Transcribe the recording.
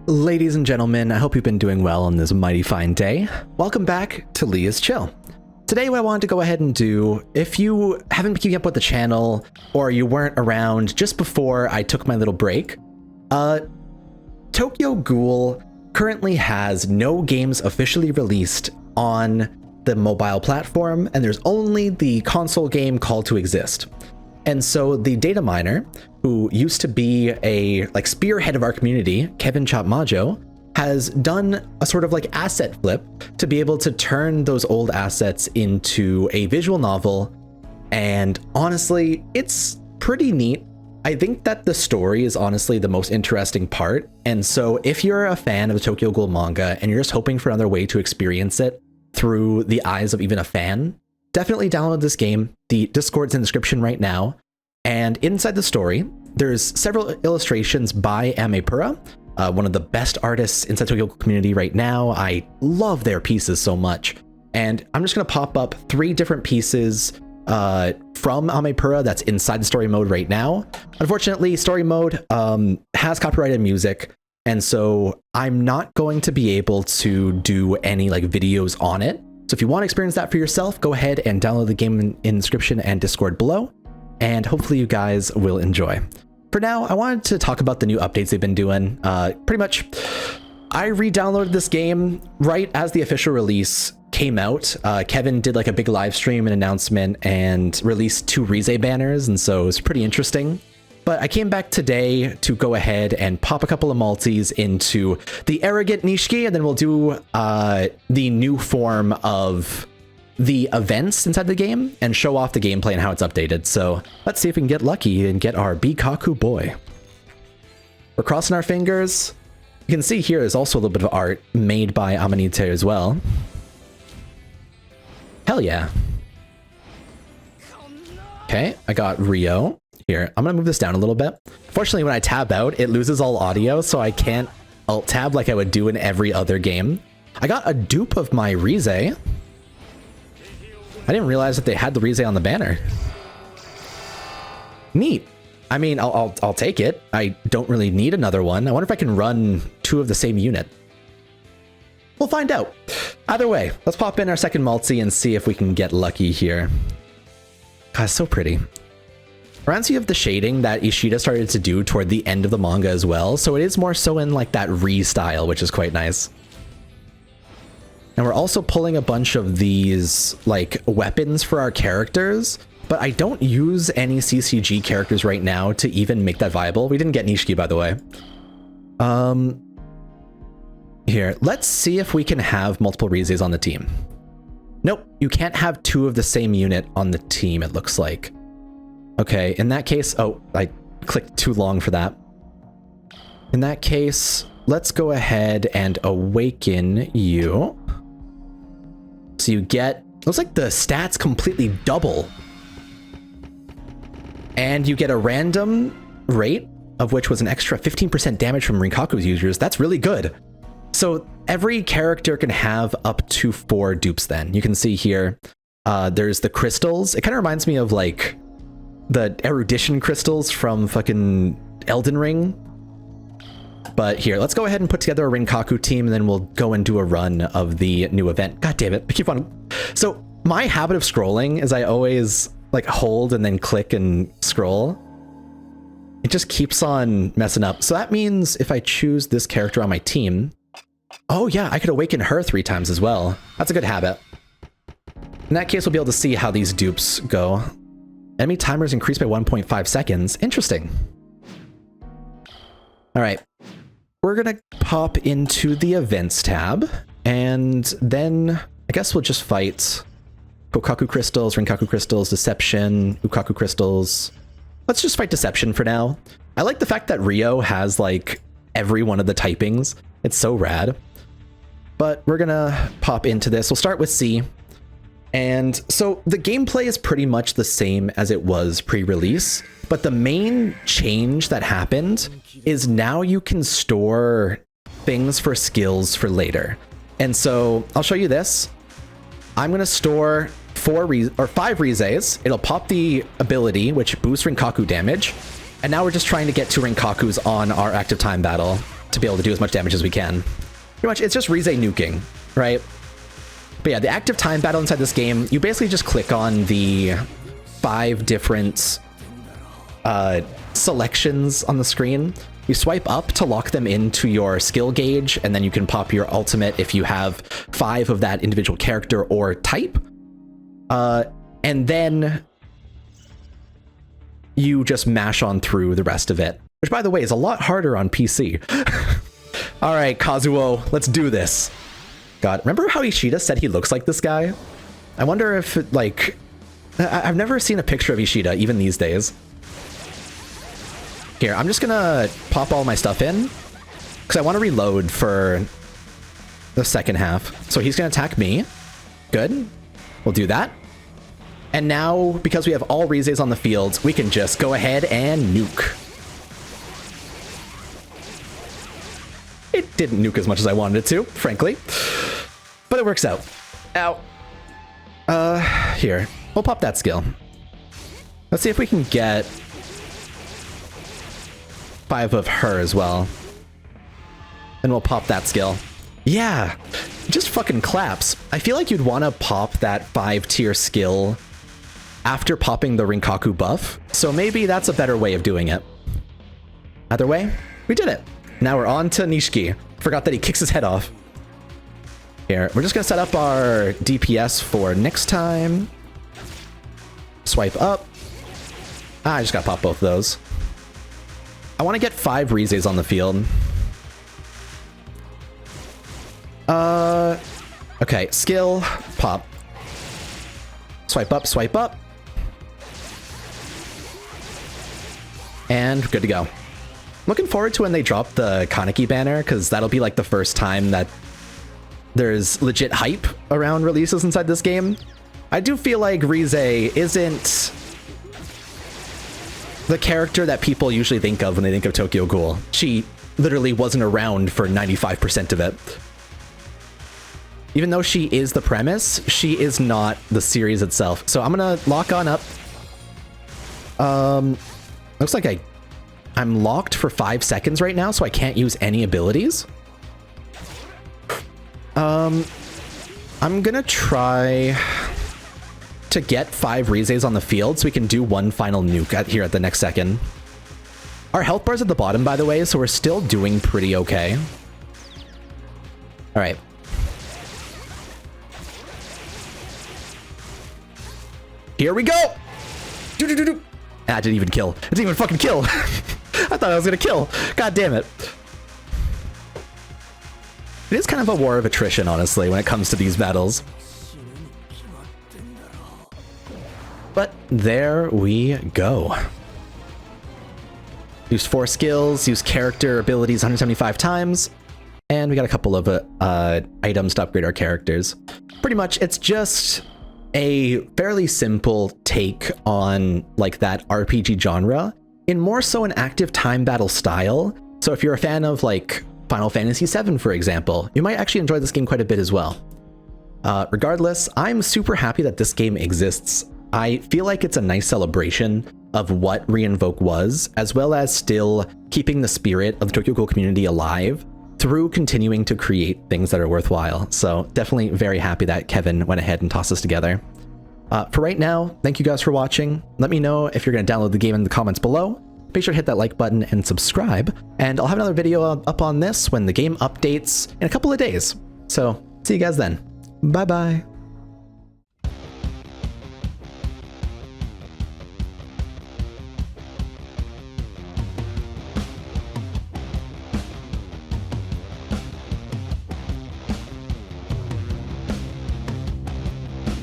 Ladies and gentlemen, I hope you've been doing well on this mighty fine day. Welcome back to LeaIsChill. Today what I wanted to go ahead and do, if you haven't been keeping up with the channel, or you weren't around just before I took my little break, Tokyo Ghoul currently has no games officially released on the mobile platform, and there's only the console game Call to Exist. And so the data miner, who used to be a spearhead of our community, Kevin Chopmajo, has done a sort of asset flip to be able to turn those old assets into a visual novel. And honestly, it's pretty neat. I think that the story is honestly the most interesting part. And so if you're a fan of the Tokyo Ghoul manga and you're just hoping for another way to experience it through the eyes of even a fan, definitely download this game. The Discord's in the description right now. And inside the story, there's several illustrations by Amepura, one of the best artists inside the Tokyo Ghoul community right now. I love their pieces so much. And I'm just going to pop up 3 different pieces from Amepura that's inside the story mode right now. Unfortunately, story mode has copyrighted music, and so I'm not going to be able to do any videos on it. So if you want to experience that for yourself, go ahead and download the game in the description and Discord below, and hopefully you guys will enjoy. For now, I wanted to talk about the new updates they've been doing. Pretty much, I re-downloaded this game right as the official release came out. Kevin did a big live stream and announcement and released 2 Rize banners, and so it was pretty interesting. But I came back today to go ahead and pop a couple of multis into the Arrogant Nishiki, and then we'll do the new form of the events inside the game and show off the gameplay and how it's updated. So let's see if we can get lucky and get our Bikaku boy. We're crossing our fingers. You can see here there's also a little bit of art made by Amanite as well. Hell yeah. Okay, I got Rio. Here, I'm gonna move this down a little bit. Fortunately, when I tab out, it loses all audio, so I can't alt tab like I would do in every other game. I got a dupe of my Rize. I didn't realize that they had the Rize on the banner. Neat. I mean, I'll take it. I don't really need another one. I wonder if I can run 2 of the same unit. We'll find out. Either way, let's pop in our second multi and see if we can get lucky here. God, it's so pretty. Reminds you of the shading that Ishida started to do toward the end of the manga as well, so it is more so in that Ri style, which is quite nice. And we're also pulling a bunch of these weapons for our characters, but I don't use any CCG characters right now to even make that viable. We didn't get Nishiki, by the way. Here, let's see if we can have multiple Rizes on the team. Nope, you can't have 2 of the same unit on the team, it looks like. Okay, in that case, oh, I clicked too long for that. In that case, let's go ahead and awaken you. So you get, looks like the stats completely double. And you get a random rate, of which was an extra 15% damage from Rinkaku's users. That's really good. So every character can have up to 4 dupes then. You can see here, there's the crystals. It kind of reminds me of the erudition crystals from fucking Elden Ring. But here, let's go ahead and put together a Rinkaku team, and then we'll go and do a run of the new event. God damn it, I keep on. So my habit of scrolling is I always hold and then click and scroll. It just keeps on messing up. So that means if I choose this character on my team, oh yeah, I could awaken her 3 times as well. That's a good habit. In that case, we'll be able to see how these dupes go. Enemy timers increased by 1.5 seconds. Interesting. All right. We're going to pop into the events tab, and then I guess we'll just fight Kokaku crystals, Rinkaku crystals, deception, Ukaku crystals. Let's just fight deception for now. I like the fact that Rio has every one of the typings. It's so rad. But we're going to pop into this. We'll start with C. And so the gameplay is pretty much the same as it was pre-release, but the main change that happened is now you can store things for skills for later. And so I'll show you this. I'm going to store 5 Rizes. It'll pop the ability, which boosts Rinkaku damage. And now we're just trying to get 2 Rinkakus on our active time battle. to be able to do as much damage as we can. Pretty much, it's just Rize nuking, right? But yeah, the active time battle inside this game, you basically just click on the 5 different selections on the screen. You swipe up to lock them into your skill gauge, and then you can pop your ultimate if you have 5 of that individual character or type. And then you just mash on through the rest of it, which, by the way, is a lot harder on PC. All right, Kazuo, let's do this. God, remember how Ishida said he looks like this guy? I wonder if, like, I've never seen a picture of Ishida, even these days. Here, I'm just gonna pop all my stuff in, because I want to reload for the second half. So he's gonna attack me. Good. We'll do that. And now, because we have all Rizes on the field, we can just go ahead and nuke. It didn't nuke as much as I wanted it to, frankly. But it works out. Ow. Here. We'll pop that skill. Let's see if we can get 5 of her as well. And we'll pop that skill. Yeah! It just fucking claps. I feel like you'd want to pop that 5-tier skill after popping the Rinkaku buff, so maybe that's a better way of doing it. Either way, we did it. Now we're on to Nishiki. Forgot that he kicks his head off. Here, we're just gonna set up our DPS for next time. Swipe up. I just gotta pop both of those. I want to get 5 Rizes on the field. Okay, skill, pop. Swipe up, swipe up. And good to go. Looking forward to when they drop the Kaneki banner, because that'll be like the first time that there's legit hype around releases inside this game. I do feel like Rize isn't the character that people usually think of when they think of Tokyo Ghoul. She literally wasn't around for 95% of it. Even though she is the premise, she is not the series itself. So I'm gonna lock on up. Looks like I'm locked for 5 seconds right now, so I can't use any abilities. I'm gonna try to get 5 Rizes on the field so we can do one final nuke here at the next second. Our health bar's at the bottom, by the way, so we're still doing pretty okay. All right. Here we go! Do-do-do-do. Ah, it didn't even kill. It didn't even fucking kill. I thought I was gonna kill. God damn it. It is kind of a war of attrition, honestly, when it comes to these battles. But there we go. Use 4 skills, use character abilities 175 times, and we got a couple of items to upgrade our characters. Pretty much, it's just a fairly simple take on like that RPG genre in more so an active time battle style. So if you're a fan of like Final Fantasy VII, for example, you might actually enjoy this game quite a bit as well. Regardless, I'm super happy that this game exists. I feel like it's a nice celebration of what Reinvoke was, as well as still keeping the spirit of the Tokyo Ghoul community alive through continuing to create things that are worthwhile. So definitely very happy that Kevin went ahead and tossed this together. For right now, thank you guys for watching. Let me know if you're going to download the game in the comments below. Be sure to hit that like button and subscribe. And I'll have another video up on this when the game updates in a couple of days. So see you guys then. Bye-bye.